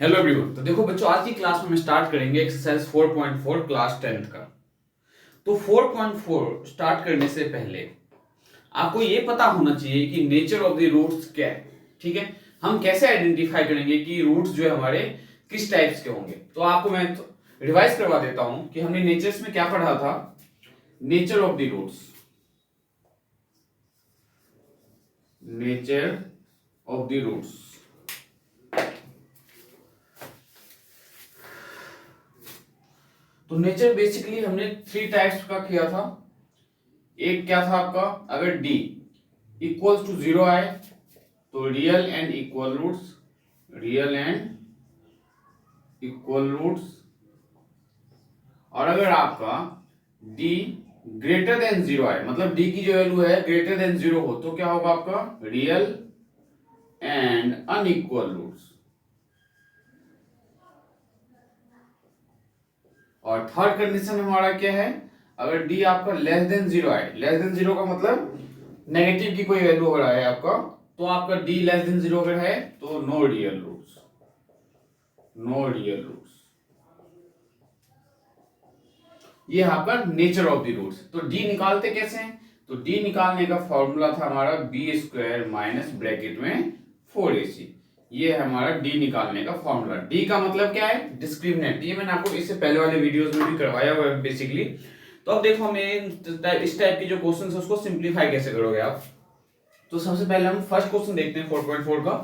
Hello everyone. तो देखो बच्चों, आज की क्लास में हम स्टार्ट करेंगे एक्सरसाइज 4.4 क्लास 10th का। तो 4.4 स्टार्ट करने से पहले आपको ये पता होना चाहिए कि नेचर ऑफ द रूट्स क्या है। ठीक है, हम कैसे आइडेंटिफाई करेंगे कि रूट्स जो है हमारे किस टाइप्स के होंगे। तो आपको मैं रिवाइज करवा देता हूं कि हमने नेचर्स में क्या पढ़ा था। Nature of the roots, nature of the roots. तो नेचर बेसिकली हमने 3 टाइप्स का किया था। एक क्या था आपका, अगर डी इक्वल्स टू 0 आए तो real and equal roots, real and equal roots. और अगर आपका डी ग्रेटर देन 0 आए, मतलब डी की जो वैल्यू है ग्रेटर देन 0 हो, तो क्या होगा आपका रियल एंड अनइक्वल रूट्स। और थर्ड कंडीशन हमारा क्या है, अगर डी आपका लेस देन 0 आए, लेस देन 0 का मतलब नेगेटिव की कोई वैल्यू अगर आए आपका, तो आपका डी लेस देन 0 अगर है तो no real roots, no real roots. ये आपका नेचर ऑफ द रूट्स। तो डी निकालते कैसे हैं, तो डी निकालने का फॉर्मूला था हमारा बी स्क्वायर माइनस ब्रैकेट में 4ac। ये है हमारा डी निकालने का फॉर्मूला। डी का मतलब क्या है, डिस्क्रिमिनेंट। ये मैंने आपको इससे पहले वाले वीडियोस में भी करवाया हुआ है बेसिकली। तो अब देखो हमें इस टाइप की जो क्वेश्चन है उसको सिंप्लीफाई कैसे करोगे आप। तो सबसे पहले हम फर्स्ट क्वेश्चन देखते हैं 4.4 का।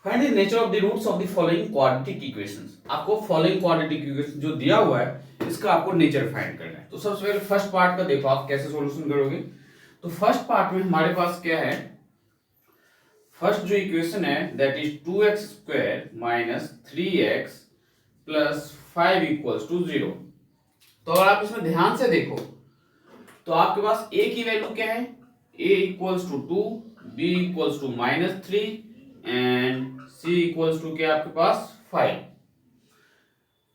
Find the nature of the roots of the following quadratic equations. आपको फॉलोइंग क्वाड्रेटिक इक्वेशन जो दिया हुआ है इसका आपको नेचर फाइंड करना है। तो सबसे पहले फर्स्ट पार्ट का देखो आप कैसे सॉल्यूशन करोगे। तो फर्स्ट पार्ट में हमारे पास क्या है, फर्स्ट जो इक्वेशन है that is 2x square minus 3x plus 5 equals to 0। तो अगर आप इसमें ध्यान से देखो तो आपके पास a की वैल्यू क्या है, a equals to 2, b equals to minus 3 and c equals to क्या आपके पास 5।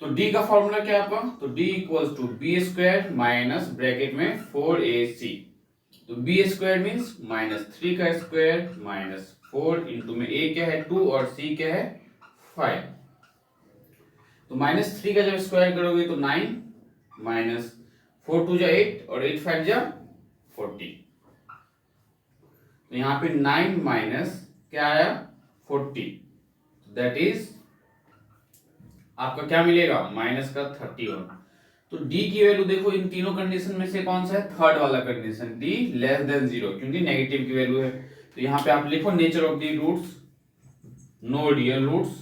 तो d का फॉर्मूला क्या है आपका, तो d equals to B square minus bracket में 4ac। तो बी स्क्वायर मीन्स माइनस 3 का स्क्वायर माइनस 4 इंटू में a क्या है 2 और c क्या है 5। तो माइनस 3 का जब स्क्वायर करोगे तो 9 माइनस 4 2 जा 8 और 8 5 जा 40। तो यहाँ पे 9 माइनस क्या आया 40, दैट इज आपका क्या मिलेगा माइनस का 31। तो d की वैल्यू देखो इन तीनों कंडीशन में से कौन सा है, थर्ड वाला कंडीशन, d लेस देन 0, क्योंकि नेगेटिव की वैल्यू है। तो यहाँ पे आप लिखो nature of the roots, no real roots,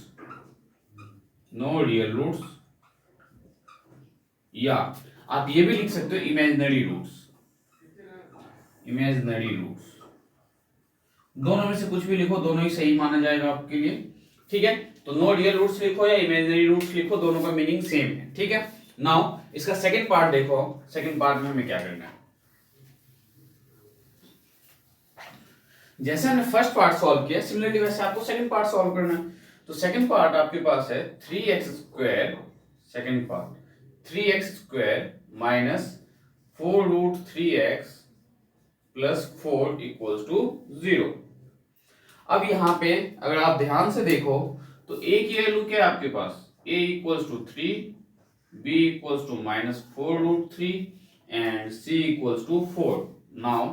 no real roots, या आप ये भी लिख सकते हो इमेजिनरी रूट्स, इमेजिनरी रूट्स। दोनों में से कुछ भी लिखो, दोनों ही सही माना जाएगा आपके लिए। ठीक है, तो नो रियल रूट्स लिखो या इमेजिनरी रूट्स लिखो, दोनों का मीनिंग सेम है। ठीक है, नाउ इसका सेकंड पार्ट देखो। सेकंड पार्ट में हमें क्या करना है, जैसे हमने फर्स्ट पार्ट सॉल्व किया सिमिलरली वैसे आपको सेकंड पार्ट सॉल्व करना है। तो सेकंड पार्ट आपके पास है 3x square, second part 3x square minus 4 root 3x plus 4 equals to 0। अब यहाँ पे अगर आप ध्यान से देखो तो a की वैल्यू क्या है आपके पास, a equals to 3, b equals to minus 4 root 3 and c equals to 4। Now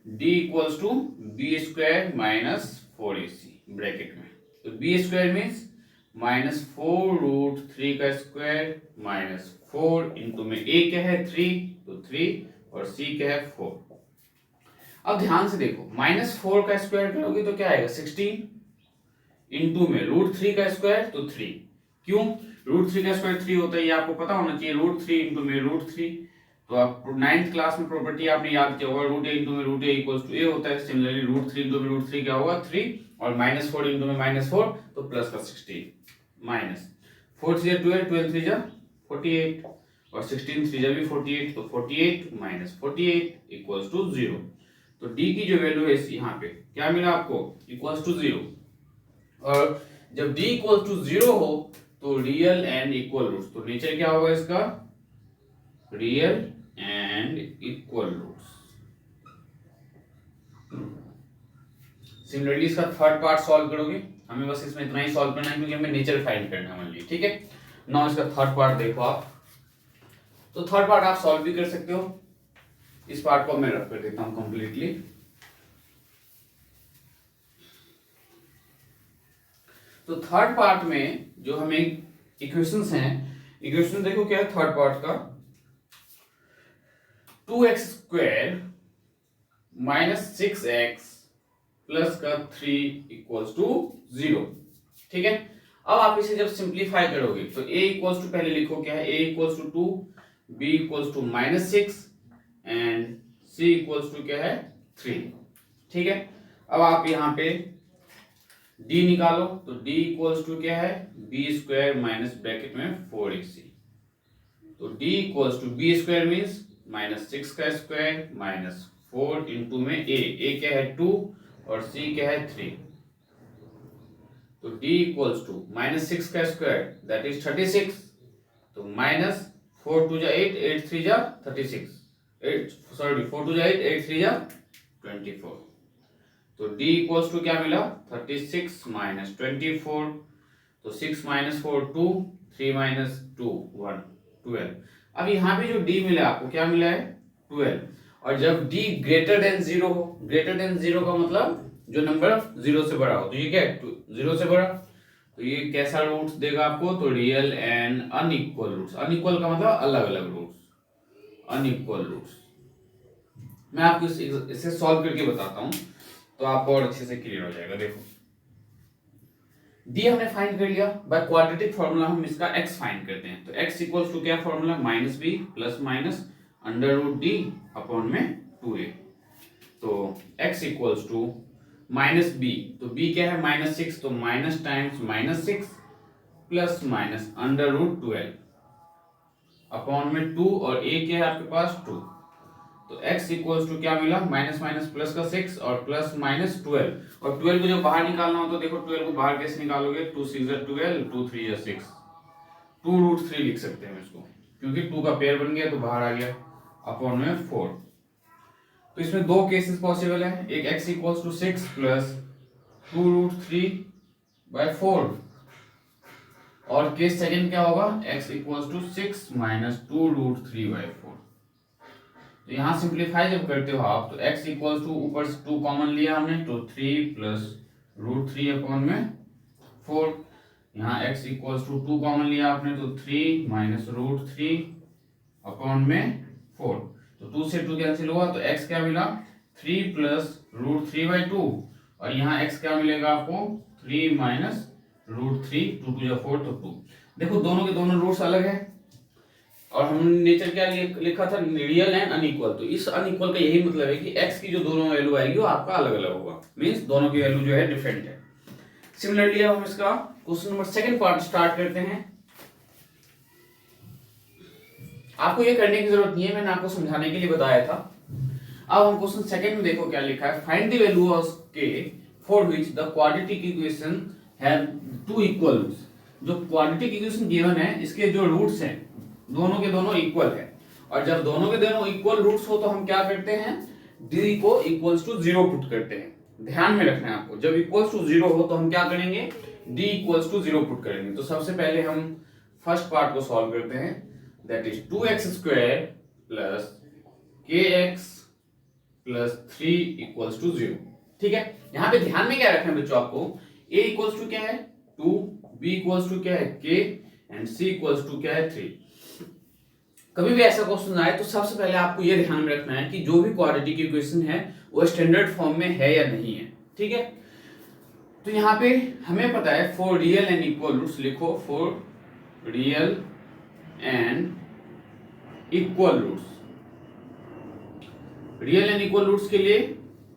d equals to B square minus 4ac bracket में। तो B square means minus 4 root 3 का स्क्वायर माइनस 4 इंटू में a क्या है 3, तो 3 और c क्या है 4। अब ध्यान से देखो माइनस 4 का स्क्वायर करोगे तो क्या आएगा 16 इंटू में रूट 3 का स्क्वायर तो 3। क्यों, रूट 3 का स्क्वायर 3 होता है, ये आपको पता होना चाहिए। रूट 3 इंटू में रूट 3, तो आप 9th क्लास में प्रॉपर्टी आपने याद किया होगा, रूट ए इंटू में रूट ए इक्वल्स टू ए होता है। सिमिलरली रूट 3 इंटू में रूट 3 क्या होगा 3 और माइनस 4 इंटू में माइनस 4 तो प्लस का 16 माइनस 4 3 12 12 3 जा 48 और 16 3 जा भी 48, तो 48 माइनस 48 इक्वल्स टू 0। तो d की जो वैल्यू है यहाँ पे क्या मिला आपको इक्वल्स टू 0। और जब d इक्वल्स टू 0 हो तो रियल एंड इक्वल रूट्स। तो नेचर क्या होगा इसका, real and equal roots. Similarly इसका थर्ड पार्ट सॉल्व करोगे, हमें बस इसमें इतना ही सॉल्व करना है क्योंकि हमें नेचर फाइंड करना है ओनली, ठीक है। नाउ इसका थर्ड पार्ट देखो आप, तो थर्ड पार्ट आप सॉल्व भी कर सकते हो। इस पार्ट को मैं रख कर देता हूं कंप्लीटली। तो थर्ड पार्ट में जो हमें इक्वेशंस हैं, इक्वेशन देखो क्या है थर्ड पार्ट का, 2x² माइनस 6x प्लस का 3 इक्वल्स टू 0, ठीक है। अब आप इसे जब सिंप्लीफाई करोगे तो a इक्वल्स टू पहले लिखो क्या है, a equals to 2, b equals to -6 and c equals to क्या है 3, ठीक है। अब आप यहाँ पे d निकालो, तो d इक्वल्स टू क्या है b² माइनस ब्रैकेट में 4ac, तो d equals to b² means -6 का स्क्वायर माइनस 4 इंटू में a क्या है 2 और c क्या है 3, तो d इक्वल्स टू -6 का स्क्वायर दैट इज 36, तो -4 टू जा 8, 8 3 जा 36, 4 टू जा 8, 8 3 जा 24, तो d इक्वल्स टू क्या मिला 36 माइनस 24, तो 6 माइनस 4 2, 3 माइनस 2 1, 12। अब यहाँ पे जो d मिला आपको क्या मिला है 12, और जब d ग्रेटर देन 0 हो, ग्रेटर देन 0 का मतलब जो नंबर 0 से बड़ा हो, तो ये क्या है 0 से बड़ा, तो ये कैसा रूट्स देगा आपको, तो real and unequal roots, unequal का मतलब अलग अलग रूट्स, अनइक्वल रूट्स। मैं आपको इसे सॉल्व करके बताता हूं तो आपको और अच्छे से क्लियर हो जाएगा। देखो d हमने फाइंड कर लिया, बाय क्वाड्रेटिक फार्मूला हम इसका x फाइंड करते हैं, तो x इक्वल्स टू क्या formula -b plus minus √d upon में 2a, तो x इक्वल्स टू -b, तो b क्या है -6, तो minus times -6 plus minus √12 upon में 2, और a क्या है आपके पास 2, तो x इक्वल्स टू क्या मिला माइनस माइनस प्लस का 6 और प्लस माइनस 12, और 12 को जब बाहर निकालना हो तो देखो 12 को बाहर कैसे निकालोगे, 2 6 12, 2 3 6, 2√3 लिख सकते हैं इसको, क्योंकि 2 का पेयर बन गया तो बाहर आ गया, अपॉन में 4। तो इसमें दो केसेस पॉसिबल है, एक x इक्वल्स टू 6 प्लस 2√3/4, और केस सेकंड क्या होगा x इक्वल्स टू 6 माइनस 2√3/4। तो यहाँ सिंप्लीफाई जब करते हो आप, तो x इक्वल्स टू ऊपर से 2 कॉमन लिया हमने, तो 3 प्लस √3 अपॉन में 4, यहाँ x इक्वल्स टू 2 कॉमन लिया आपने, तो 3 माइनस √3 अपॉन में 4, तो 2 से 2 कैंसिल हुआ, तो x क्या मिला 3 प्लस √3/2, और यहाँ x क्या मिलेगा आपको 3 माइनस √3, 2 2 जा 4, तो 2। देखो दोनों के दोनों रूट्स अलग है, और हमने नेचर क्या लिखा था रियल एंड अनइक्वल, तो इस अनइक्वल का यही मतलब है कि x की जो दोनों वैल्यू आएगी वो आपका अलग अलग होगा, मींस दोनों की वैल्यू जो है डिफरेंट है। सिमिलरली अब हम इसका question number second part start करते हैं। आपको ये करने की जरूरत नहीं है, मैंने आपको समझाने के लिए बताया था। अब हम क्वेश्चन सेकंड में देखो क्या लिखा है, find the value of k for which the quadratic equation have two equal roots. जो क्वाड्रेटिक इक्वेशन गिवन है इसके जो रूट्स हैं दोनों के दोनों इक्वल है, और जब दोनों के दोनों इक्वल रूट्स हो तो हम क्या करते हैं d को इक्वल्स टू 0 पुट करते हैं। ध्यान में रखना है आपको, जब इक्वल्स टू 0 हो तो हम क्या करेंगे d इक्वल्स टू 0 पुट करेंगे। तो सबसे पहले हम फर्स्ट पार्ट को सॉल्व करते हैं, that is 2x² plus kx plus 3 equals to 0, ठीक है। यहाँ पे ध्यान में क्या रखना है बच्चों आपको, a इक्वल्स टू क्या है 2, b इक्वल्स टू क्या है k and c equals to क्या है 3। कभी भी ऐसा क्वेश्चन आए तो सबसे पहले आपको ये ध्यान में रखना है कि जो भी क्वाड्रेटिक इक्वेशन है वो स्टैंडर्ड फॉर्म में है या नहीं है, ठीक है। तो यहाँ पे हमें पता है for real and equal roots लिखो, for real and equal roots. Real and equal roots के लिए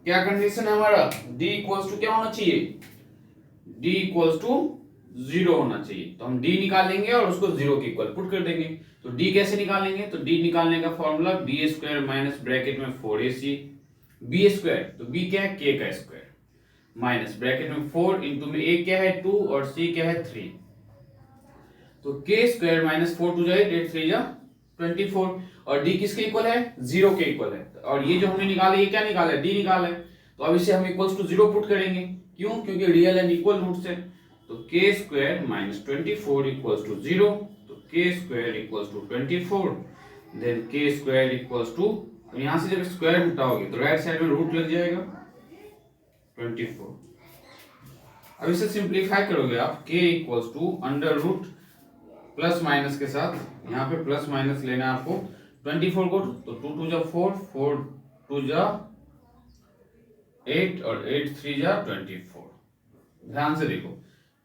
क्या कंडीशन है हमारा, d इक्वल्स टू क्या होना चाहिए, d इक्वल्स टू 0 होना चाहिए। तो हम d निकालेंगे और उसको 0 के इक्वल पुट कर देंगे। तो d कैसे निकालेंगे, तो d निकालने का फॉर्मूला b² माइनस ब्रैकेट में 4ac, b², तो b क्या है k का स्क्वायर माइनस ब्रैकेट में 4 इंटू में a क्या है 2 और c क्या है 3, तो k² माइनस 4 2 जा 8 3 जा 24, और d किसके इक्वल है 0 के इक्वल है, और ये जो हमने निकाला ये क्या निकाला है d निकाला है, तो अब इसे हम इक्वल्स टू 0 पुट करेंगे, क्यों? क्योंकि रियल एंड इक्वल रूट से। तो के स्क्वायर माइनस 24 इक्वल्स टू 0, तो के स्क्वायर इक्वल्स टू 24, देन के स्क्वायर इक्वल्स टू, यहां से जब स्क्वायर हटाओगे तो राइट साइड में रूट लग जाएगा 24। अब इसे सिंप्लीफाई करोगे आप, k equals to under root plus minus के साथ, यहाँ पे प्लस माइनस लेना है आपको 24 को, तो 2 2 जा 4, 4 2 जा 8 और 8 3 जा 24। ध्यान से देखो,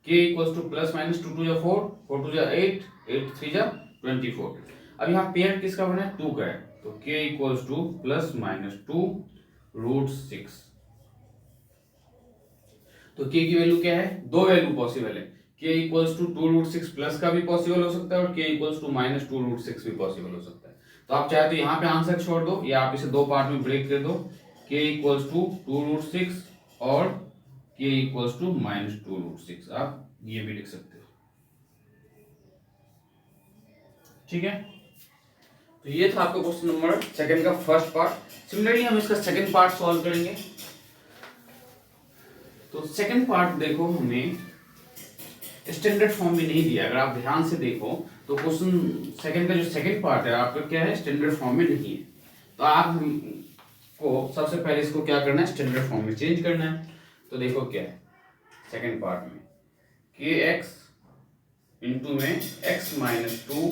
k equals to plus minus 2 2 जा 4, 4 2 जा 8, 8 3 जा 24। अब यहाँ पेयर किसका बना है? 2 का है, तो k equals to plus minus 2 root 6। तो k की वैल्यू क्या है? दो वैल्यू पॉसिबल है, k equals to 2 root 6 plus का भी पॉसिबल हो सकता है और k equals to minus 2 root 6 भी पॉसिबल हो सकता है। तो आप चाहे तो यहाँ पे आंसर छोड़ दो या आप इसे दो पार्ट में ब्रेक कर दो, k इक्वल्स टू 2 रूट 6 और k equals to minus 2 root 6, आप ये भी लिख सकते हो। ठीक है, तो ये था आपका क्वेश्चन नंबर सेकंड का फर्स्ट पार्ट। सिमिलरली हम इसका सेकंड पार्ट सॉल्व करेंगे। तो सेकंड पार्ट देखो, हमें स्टैंडर्ड फॉर्म में नहीं दिया। अगर आप ध्यान से देखो तो क्वेश्चन सेकंड का जो सेकंड पार्ट है आपका क्या है? स्टैंडर्ड फॉर्म में नहीं है। तो आप को सबसे पहले इसको क्या करना है? स्टैंडर्ड फॉर्म में चेंज करना है। तो देखो क्या है सेकंड पार्ट में, के एक्स इंटू में x minus 2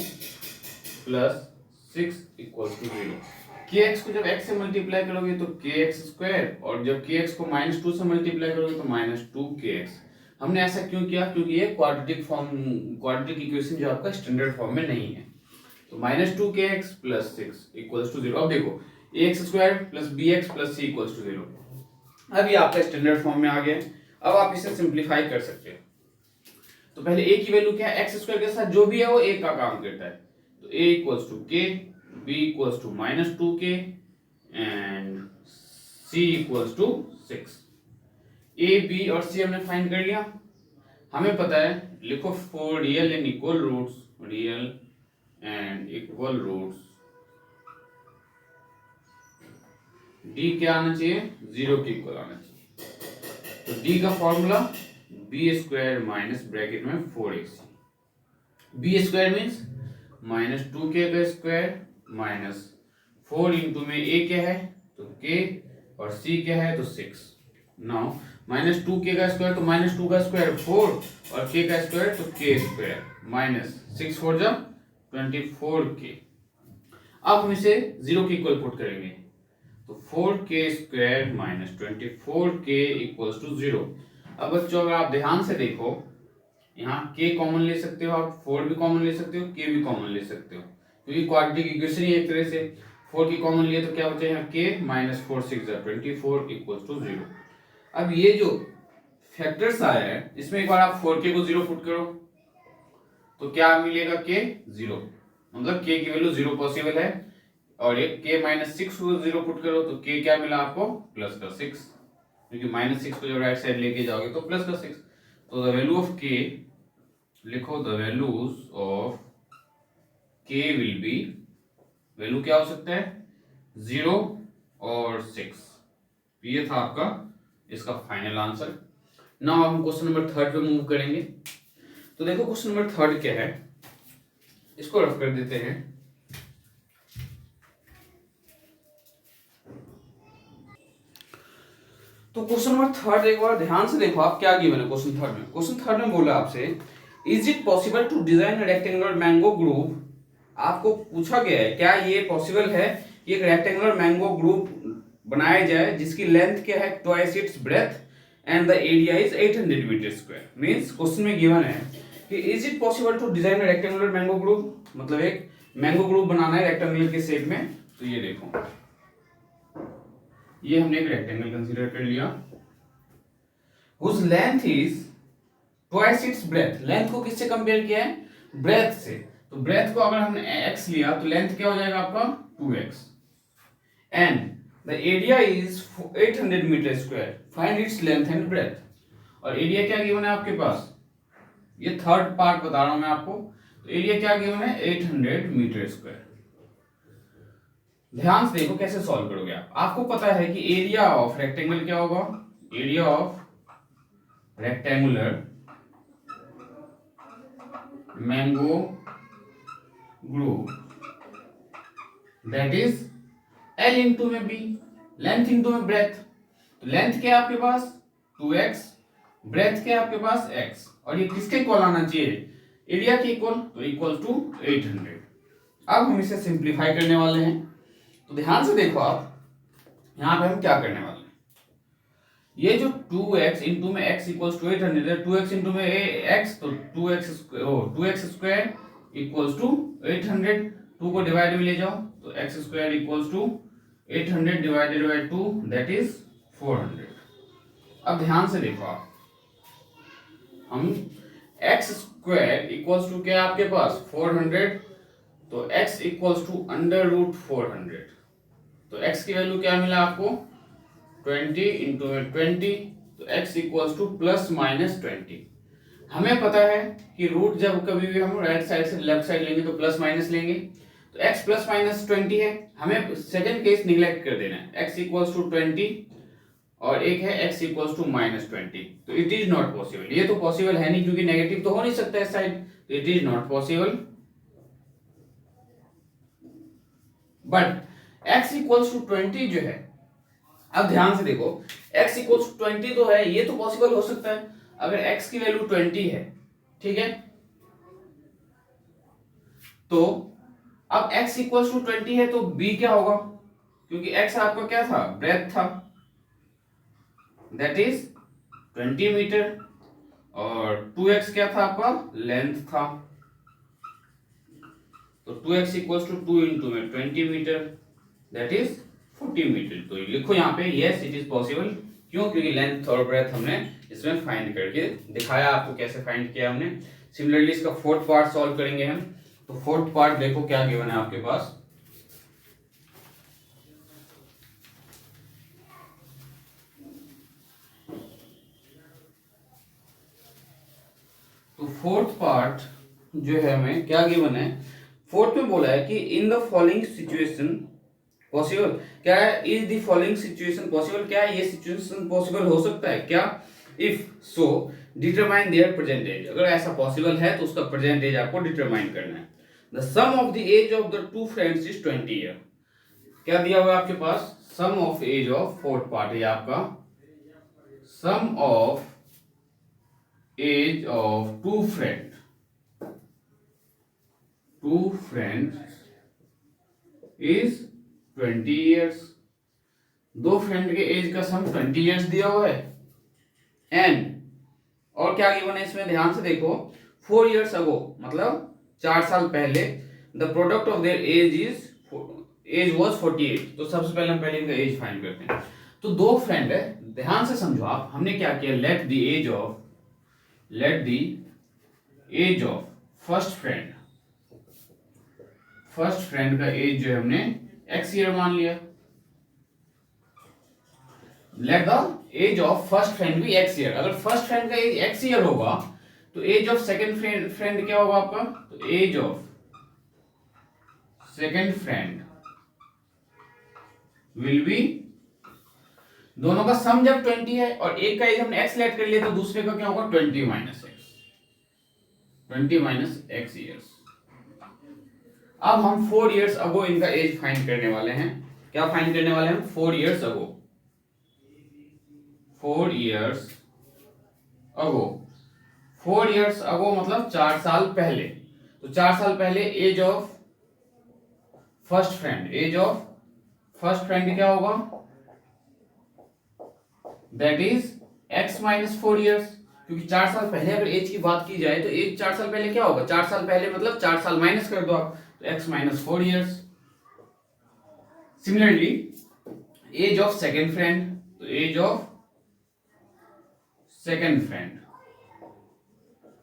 plus 6 equal to 0। K x को जब x से मल्टीप्लाई करोगे तो के एक्स स्क्वायर, और जब के एक्स को माइनस 2 से मल्टीप्लाई करोगे तो माइनस 2 के एक्स। हमने ऐसा क्यों किया? क्योंकि ये क्वाड्रेटिक फॉर्म, क्वाड्रेटिक इक्वेशन जो आपका स्टैंडर्ड फॉर्म में नहीं है। तो माइनस 2 के एक्स प्लस 6 इक्वल्स टू 0। अब देखो A X square plus B X plus C equals to 0। अब ये आपका स्टैंडर्ड फॉर्म में आ गया। अब आप इसे सिंप्लीफाई कर सकते हो। तो पहले a की वैल्यू क्या है? एक्स स्क्वायर के साथ जो भी है वो a का काम करता है। तो a equals to k, b equals to minus 2k and c equals to 6। a b और c हमने फाइंड कर लिया। हमें पता है, लिखो for real and equal roots, real and equal roots d क्या आना चाहिए? 0 के इक्वल आना चाहिए। तो d का formula B square minus bracket में 4ac। B square means minus 2k का स्क्वायर माइनस 4 इंटू में a क्या है? तो k, और c क्या है? तो 6। नाउ माइनस 2k का स्क्वायर तो माइनस 2 का स्क्वायर 4 और k का स्क्वायर तो k स्क्वायर माइनस 6 4 जा 24k। अब हम इसे 0 के इक्वल पुट करेंगे, तो 4k square minus 24k equals to 0। अब बच्चों अगर आप ध्यान से देखो, यहाँ k कॉमन ले सकते हो आप, 4 भी कॉमन ले सकते हो, k भी कॉमन ले सकते हो, क्योंकि क्वाड्रेटिक इक्वेशन ही एक तरह से 4 की कॉमन लिए तो क्या बचा यहाँ k माइनस 4 6 24 इक्वल्स टू 0। अब ये जो फैक्टर्स आया है इसमें एक बार आप 4k को 0 पुट करो तो क्या मिलेगा? k 0, मतलब k की वैल्यू 0 पॉसिबल है। और एक k माइनस 6 को 0 पुट करो तो k क्या मिला आपको? प्लस का 6, क्योंकि माइनस 6 को जब राइट साइड लेके जाओगे तो प्लस का 6। तो द वैल्यू ऑफ k, लिखो the values of k will be, value क्या हो सकता है? 0 और 6। ये था आपका इसका फाइनल आंसर। नाउ हम क्वेश्चन नंबर थर्ड पे मूव करेंगे। तो देखो क्वेश्चन नंबर थर्ड क्या है, इसको रफ कर देते हैं। तो क्वेश्चन नंबर थर्ड एक बार ध्यान से देखो आप, क्या गिवन है क्वेश्चन थर्ड में। क्वेश्चन थर्ड में बोला आपसे, is it possible to design rectangular mango group. आपको पूछा गया है क्या ये पॉसिबल है कि एक रेक्टेंगुलर मैंगो ग्रुप बनाया जाए जिसकी लेंथ क्या है? Twice its breadth and the area is 800 metre square. Means question में गिवन है कि is it possible to design rectangular mango group, मतलब एक मैंगो ग्रुप बनाना है रेक्टेंगुलर के शेप में। तो ये देखो, ये हमने एक रेक्टेंगल कंसीडर कर लिया whose length is twice its breadth। Length को किससे कंपेयर किया है? ब्रेथ से। तो ब्रेथ को अगर हमने x लिया तो लेंथ क्या हो जाएगा आपका? 2x। And the area is 800 metre square, find its length and breadth. और एरिया क्या गिवन है आपके पास? ये थर्ड पार्ट बता रहा हूं मैं आपको। तो एरिया क्या गिवन है? 800 मीटर स्क्वायर। ध्यान से देखो कैसे सॉल्व करोगे आप। आपको पता है कि एरिया ऑफ रेक्टेंगल क्या होगा, area of rectangular mango group that is L into में B, लेंथ इंटू में ब्रेथ। तो लेंथ क्या है आपके पास 2x, ब्रेथ क्या है आपके पास x, और ये किसके इक्वल आना चाहिए, एरिया के इक्वल, तो इक्वल टू 800। अब हम इसे सिंप्लीफाई करने वाले हैं। तो ध्यान से देखो आप, यहाँ पे हम क्या करने वाले हैं, ये जो 2x इंटू में x इक्वल्स टू 800 है, 2x इंटू में x, तो 2x स्क्वायर इक्वल्स टू 800, 2 को डिवाइड में ले जाओ तो x square equals to 800 divided by 2 that is 400। अब ध्यान से देखो आप, हम x स्क्वायर इक्वल्स टू क्या है आपके पास 400, तो x equals to under root 400, तो x की वैल्यू क्या मिला आपको 20 इंटू में 20, तो x equals to plus minus 20। हमें पता है कि रूट जब कभी भी हम राइट साइड से लेफ्ट साइड लेंगे तो प्लस माइनस लेंगे, तो x प्लस माइनस 20 है, हमें सेकंड केस निगलेक्ट कर देना है, x इक्वल्स टू 20 और एक है x इक्वल्स टू माइनस 20, तो इट इज नॉट पॉसिबल, ये तो पॉसिबल है नहीं क्योंकि नेगेटिव तो हो नहीं सकता इस साइड, तो it is not possible. But x equals to 20 जो है, अब ध्यान से देखो x इक्वल्स टू 20 तो है, ये तो पॉसिबल हो सकता है अगर x की वैल्यू 20 है, ठीक है। तो अब x इक्वल्स टू 20 है तो b क्या होगा, क्योंकि x आपका क्या था ब्रेथ था, दैट इज 20 मीटर, और 2x क्या था आपका लेंथ था, तो 2x इक्वल्स टू 2 इंटू में 20 मीटर दैट इज 40 मीटर। तो लिखो यहाँ पे यस इट इज पॉसिबल, क्यों, क्योंकि लेंथ और ब्रेथ हमने इसमें फाइंड करके दिखाया आपको कैसे फाइंड किया हमने। सिमिलरली इसका फोर्थ पार्ट सॉल्व करेंगे हम, तो फोर्थ पार्ट देखो क्या गिवन है आपके पास, तो फोर्थ पार्ट जो है हमें क्या गिवन है, फोर्थ में बोला है कि in the following situation possible, क्या है is the following situation possible, क्या है ये सिचुएशन पॉसिबल हो सकता है क्या, if so determine their present age, अगर ऐसा पॉसिबल है तो उसका प्रेजेंट एज आपको डिटरमाइन करना है। The sum of the age of the two friends is 20 year, क्या दिया हुआ है आपके पास, sum of age of, fourth part है आपका, sum of age of two friends is 20 years, दो फ्रेंड के एज का सम 20 ईयर्स दिया हुआ है, एंड और क्या गिवन है इसमें ध्यान से देखो 4 ईयर्स अगो, मतलब 4 साल पहले, the product of their age was 48, तो सबसे पहले हम पहले इनका एज फाइंड करते हैं। तो दो फ्रेंड है, ध्यान से समझो आप, हमने क्या किया, let the age of first friend का एज जो है हमने x ईयर मान लिया, let the age of first friend भी x ईयर, अगर फर्स्ट फ्रेंड का एज x ईयर होगा तो एज ऑफ सेकंड फ्रेंड क्या होगा आपका, तो age of second friend will be, दोनों का सम जब 20 है और एक का एज हमने x लेट कर लिया तो दूसरे का क्या होगा 20 माइनस x ईयर्स। अब हम 4 इयर्स अगो इनका एज फाइंड करने वाले हैं, क्या फाइंड करने वाले हैं 4 इयर्स अगो, 4 इयर्स अगो मतलब 4 साल पहले, तो 4 साल पहले एज ऑफ फर्स्ट फ्रेंड क्या होगा, that is x minus 4 years, क्योंकि 4 साल पहले अगर एज की बात की जाए तो एज 4 साल पहले क्या होगा, 4 साल पहले मतलब 4 साल माइनस कर दो आप, तो x minus 4 years. Similarly age of second friend, तो एज ऑफ सेकेंड फ्रेंड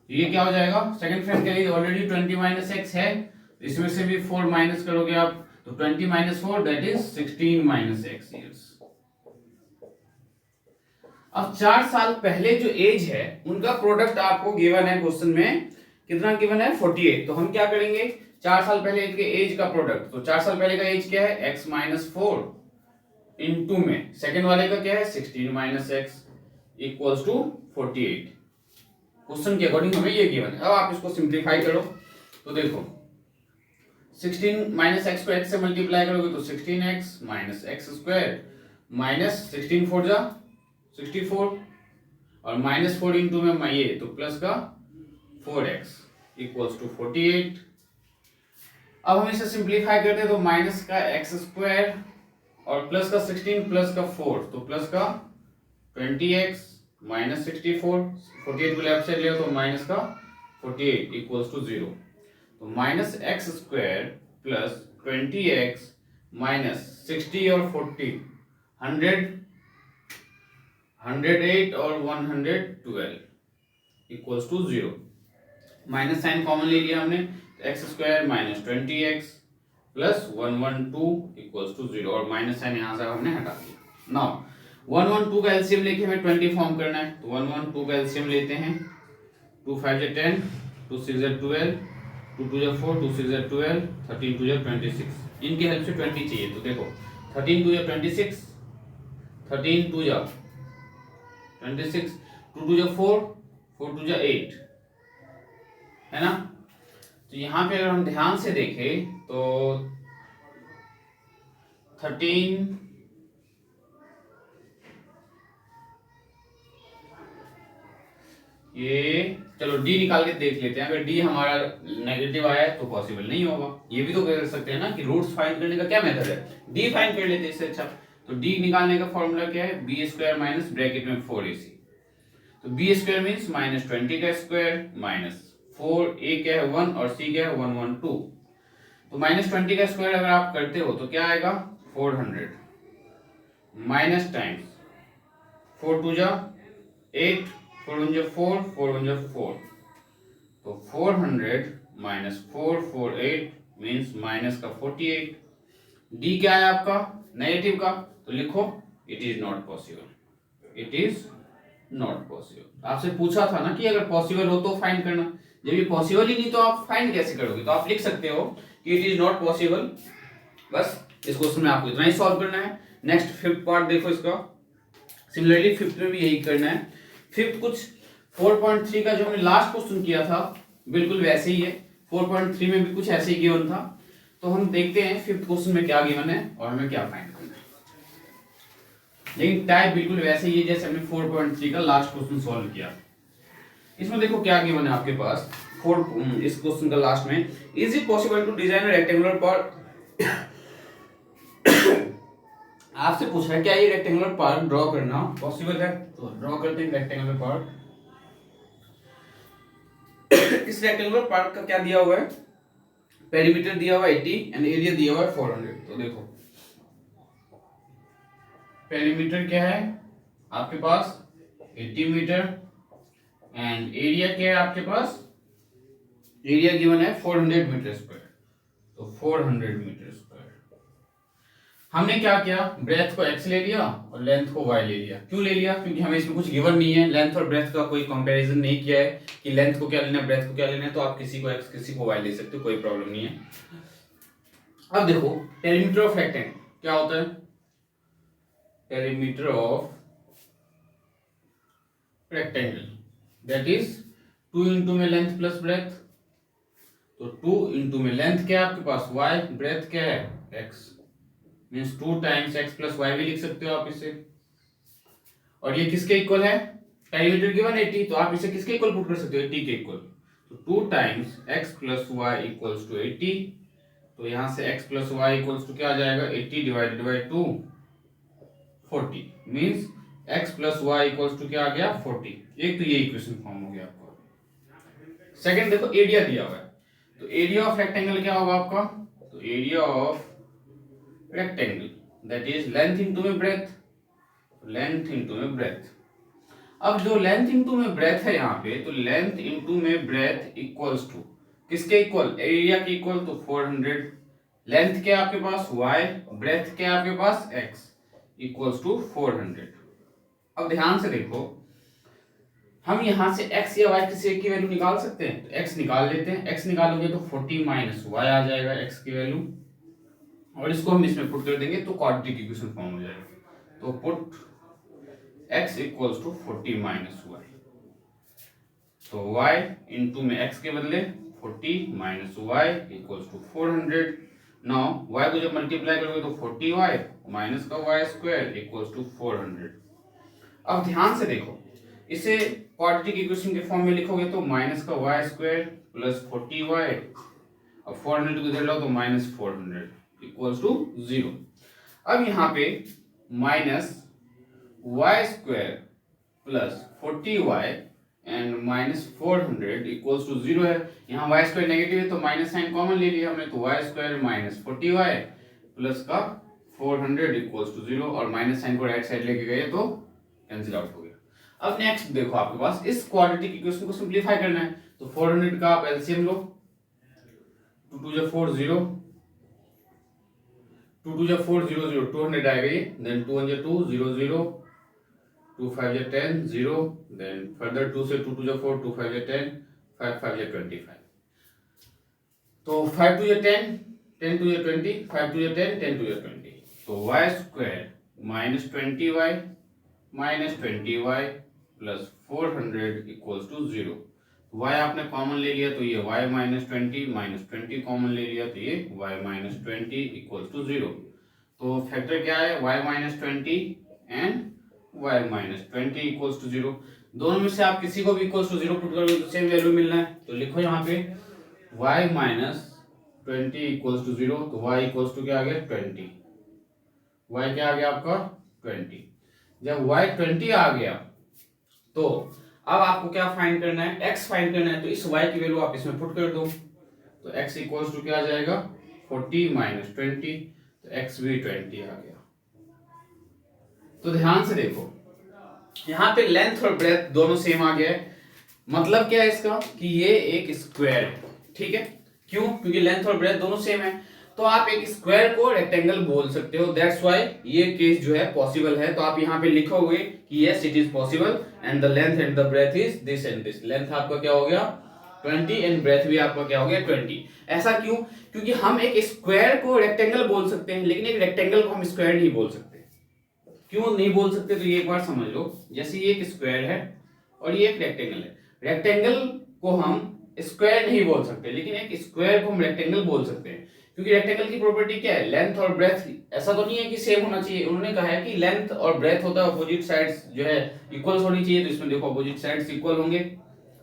ये क्या हो जाएगा, सेकेंड फ्रेंड का एज ऑलरेडी 20 माइनस x है, इसमें से भी 4 माइनस करोगे आप तो 20 minus 4 that is 16 minus x years. अब 4 साल पहले जो एज है उनका प्रोडक्ट आपको गिवन है क्वेश्चन में, कितना गिवन है 48, तो हम क्या करेंगे 4 साल पहले के एज का प्रोडक्ट, तो 4 साल पहले का एज क्या है x माइनस 4 इंटू में सेकेंड वाले का क्या है 16 minus x equals to 48। Question के अकॉर्डिंग हमें ये गिवन है। अब आप इसको सिंप्लीफाई करो तो देखो 16 माइनस एक्स को एक्स से मल्टीप्लाई करोगे तो 16x minus x square minus 16 four जा 64 और माइनस 4 इंटू में ये तो प्लस का 4x इक्वल्स टू 48। अब हम इसे सिंप्लीफाई करते हैं तो माइनस का एक्स स्क्वायर और प्लस का 16 प्लस का 4 तो प्लस का 20x माइनस 64 48 को लेफ्ट साइड ले तो माइनस का 48 इक्वल्स टू 0। तो minus x square plus 20x minus 60 और 40 108 और 112 equals to 0। Minus sign common ले लिया हमने, x square minus 20x plus 112 equals to 0 और माइनस साइन यहाँ से हमने हटा दिया। नाउ 112 का एलसीएम लेके हमें 20 फॉर्म करना है तो 112 का एलसीएम लेते हैं 2 5 10 2 6 12 2 2 4 2 6 12 13 2 26। इनकी हेल्प से 20 चाहिए तो देखो 13 2 26 13 2 26 2 2 4 4 2 8 है ना। तो यहाँ पे अगर हम ध्यान से देखें तो 13 ये चलो डी निकाल के देख लेते हैं। अगर डी हमारा नेगेटिव आया है तो पॉसिबल नहीं होगा। ये भी तो कर सकते हैं ना कि रूट्स फाइंड करने का क्या मेथड है, डी फाइंड कर लेते हैं इससे अच्छा। तो डी निकालने का फॉर्मूला क्या है बी स्क्वायर माइनस ब्रैकेट में 4ac। तो बी स्क्वायर मीन्स माइनस 20 का स्क्वायर माइनस 4 ए क्या है 1 और सी क्या है 112। तो माइनस 20 का स्क्वायर अगर आप करते हो तो क्या आएगा 400 माइनस टाइम्स 4 2 8 4 1 4 4 1 4 तो 400 माइनस 448 मीन्स माइनस का 48। डी क्या है आपका नेगेटिव का तो लिखो it is not possible, it is not possible. आपसे पूछा था ना कि अगर पॉसिबल हो तो फाइंड करना, जब ये पॉसिबल ही नहीं तो आप फाइंड कैसे करोगे। तो आप लिख सकते हो कि इट इज नॉट पॉसिबल। बस इस क्वेश्चन में आपको इतना ही सॉल्व करना है। नेक्स्ट फिफ्थ पार्ट देखो इसका, सिमिलरली फिफ्थ में भी यही करना है। फिफ्थ कुछ 4.3 का जो हमने लास्ट क्वेश्चन किया था बिल्कुल वैसे ही है, 4.3 में भी कुछ ऐसे ही गिवन था। तो हम देखते हैं फिफ्थ क्वेश्चन में क्या गिवन है और हमें क्या फाइंड करना है। लेकिन टाइप बिल्कुल वैसे ही है जैसे हमने 4.3 का लास्ट क्वेश्चन सॉल्व किया। इसमें देखो क्या गिवन है आपके पास इस क्वेश्चन का लास्ट में, is it possible to design a rectangular part. आपसे पूछा है क्या ये रेक्टेंगुलर पार्ट ड्रॉ करना पॉसिबल है, तो ड्रॉ करते हैं रेक्टेंगुलर पार्ट। इस रेक्टेंगुलर पार्ट का क्या दिया हुआ है, पेरीमीटर दिया हुआ है 80 एंड एरिया दिया हुआ है 400। तो देखो पेरीमीटर क्या है आपके पास 80 मीटर एंड एरिया क्या है आपके पास, एरिया गिवन है 400 मीटर स्क्वायर। तो 400 मीटर स्क्वायर हमने क्या किया, ब्रेथ को x ले लिया और लेंथ को y ले लिया। क्यों ले लिया, क्योंकि हमें इसमें कुछ गिवन नहीं है, लेंथ और ब्रेथ का कोई कंपैरिजन नहीं किया है कि लेंथ को क्या लेना है ब्रेथ को क्या लेना है। तो आप किसी को x किसी को y ले सकते हो, कोई प्रॉब्लम नहीं है। अब देखो पेरीमीटर ऑफ रेक्टेंगल क्या होता है, perimeter of rectangle that is 2 into में लेंथ प्लस ब्रेथ। तो 2 इंटू में लेंथ क्या है आपके पास y, ब्रेथ क्या है x, means 2 times x plus y भी लिख सकते हो आप इसे। और ये किसके इक्वल है, पेरीमीटर गिवन 80, तो आप इसे किसके इक्वल पुट कर सकते हो 80 के इक्वल। तो 2 times x plus y equals to 80। तो यहां से x plus y equals to क्या आ जाएगा 80 divided by 2 40 means x plus y equals to क्या आ गया 40। एक तो ये इक्वेशन फॉर्म हो गया आपका। सेकंड देखो एरिया दिया हुआ है, तो एरिया ऑफ रेक्टेंगल क्या होगा आपका, तो area of rectangle that is length into में ब्रेथ, लेंथ इनटू में ब्रेथ। अब जो लेंथ इनटू में ब्रेथ है यहाँ पे, तो लेंथ इनटू में ब्रेथ इक्वल्स टू किसके इक्वल, एरिया के इक्वल। तो 400 लेंथ क्या आपके पास y, ब्रेथ क्या आपके पास x इक्वल्स टू 400। अब ध्यान से देखो हम यहाँ से x या y किसी एक की वैल्यू निकाल सकते हैं, तो x निकाल लेते हैं। x निकालोगे तो 40 माइनस y आ जाएगा x की वैल्यू, और इसको हम इसमें पुट कर देंगे तो क्वाड्रेटिक इक्वेशन फॉर्म हो जाएगा। तो put x equals to 40 minus y, तो y इंटू में x के बदले 40 minus y equals to 400। Now y को जब मल्टीप्लाई करोगे तो 40y माइनस का y स्क्वायर इक्वल्स टू 400। अब ध्यान से देखो, इसे क्वाड्रेटिक इक्वेशन के फॉर्म में लिखोगे तो माइनस का y स्क्वायर प्लस 40y, अब 400 को इधर लाओ तो माइनस 400 इक्वल्स टू 0। अब यहाँ पे minus y square plus 40y and minus 400 equals to 0 है। यहाँ y स्क्वायर नेगेटिव है तो माइनस साइन कॉमन ले लिया हमने, तो y square minus 40y plus का 400 इक्वल्स टू 0, और माइनस साइन को राइट साइड लेके गए तो कैंसिल आउट हो गया। अब नेक्स्ट देखो, आपके पास इस क्वाड्रेटिक इक्वेशन को सिंपलीफाई करना है, तो 400 का आप एलसीएम लो, 2 2 जा 4 0, 2 2 जा 4 0 0, 200 आएगा ये, देन 2 1 जा 2 0 0, 2 5 जा 10 0, देन फर्दर 2 से 2 2 जा 4, 2 5 जा 10, 5 5 जा 25, तो 5 2 जा 10, 10 2 जा 20, 5 2 जा 10, 10 2 जा 20, तो y square minus 20y minus 20y plus 400 equals to 0। y आपने कॉमन ले लिया तो ये y माइनस 20 माइनस 20 कॉमन ले लिया तो ये y माइनस 20 इक्वल्स टू 0। तो फैक्टर क्या है, y minus 20 and y minus 20 equals to 0। दोनों में से आप किसी को भी इक्वल्स टू 0 पुट करोगे तो सेम वैल्यू मिलना है, तो लिखो यहाँ पे y माइनस 20 इक्वल्स टू 0, तो y इक्वल्स टू क्या आ गया 20, y क्या आ गया आपका 20। जब y 20 आ गया तो अब आपको क्या फाइंड करना है, x फाइंड करना है, तो इस y की वैल्यू आप इसमें पुट कर दो, तो x इक्वल्स टू क्या आ जाएगा 40 माइनस 20, तो x भी 20 आ गया। तो ध्यान से देखो, यहाँ पे लेंथ और ब्रेथ दोनों सेम आ गया है, मतलब क्या है इसका कि ये एक स्क्वायर है, ठीक है। क्यों? क्योंकि लेंथ और ब्रेथ दोनों सेम है, तो आप एक स्क्वायर को रेक्टेंगल बोल सकते हो, दैट्स व्हाई ये केस जो है पॉसिबल है। तो आप यहाँ पे लिखोगे कि yes it is possible and the length and the breadth is this and this. Length आपका क्या हो गया 20 एंड ब्रेथ भी आपका क्या हो गया 20। ऐसा क्यों? क्योंकि हम एक स्क्वायर को रेक्टेंगल बोल सकते हैं, लेकिन एक रेक्टेंगल को हम स्क्वायर नहीं बोल सकते। क्यों नहीं बोल सकते? तो ये एक बार समझ लो, जैसे ये एक स्क्वायर है और ये एक रेक्टेंगल है, रेक्टेंगल को हम स्क्वायर नहीं बोल सकते, लेकिन एक स्क्वायर को हम रेक्टेंगल बोल सकते हैं, क्योंकि रेक्टेंगल की प्रॉपर्टी क्या है, लेंथ और ब्रेथ ऐसा तो नहीं है कि सेम होना चाहिए। उन्होंने कहा है कि लेंथ और ब्रेथ होता है अपोजिट साइड्स जो है इक्वल्स होनी चाहिए, तो इसमें देखो अपोजिट साइड्स इक्वल होंगे,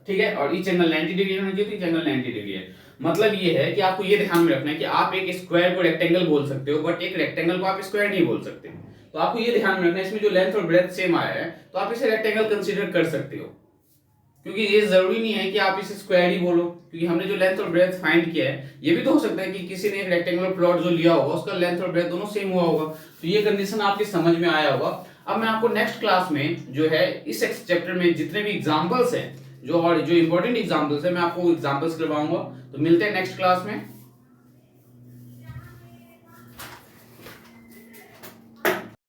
ठीक है, और ईच एंगल 90 डिग्री होना चाहिए, तो ईच एंगल 90 डिग्री है। मतलब ये है कि आपको ये ध्यान में रखना है कि आप एक स्क्वायर को रेक्टेंगल बोल सकते हो, बट एक रेक्टेंगल को आप स्क्वायर नहीं बोल सकते। तो आपको ये ध्यान में रखना है, इसमें जो लेंथ और ब्रेथ सेम आया है तो आप इसे रेक्टेंगल कंसीडर कर सकते हो, क्योंकि ये जरूरी नहीं है कि आप इसे स्क्वायर ही बोलो, क्योंकि हमने जो लेंथ और ब्रेथ फाइंड किया है, ये भी तो हो सकता है कि किसी ने एक रेक्टेंगुलर प्लॉट जो लिया होगा उसका लेंथ और ब्रेथ दोनों सेम हुआ होगा। तो ये कंडीशन आपके समझ में आया होगा। अब मैं आपको नेक्स्ट क्लास में जो है इस चैप्टर में जितने भी एग्जाम्पल्स हैं, जो इंपॉर्टेंट एग्जाम्पल्स है, मैं आपको एग्जाम्पल्स करवाऊंगा। तो मिलते हैं नेक्स्ट क्लास में।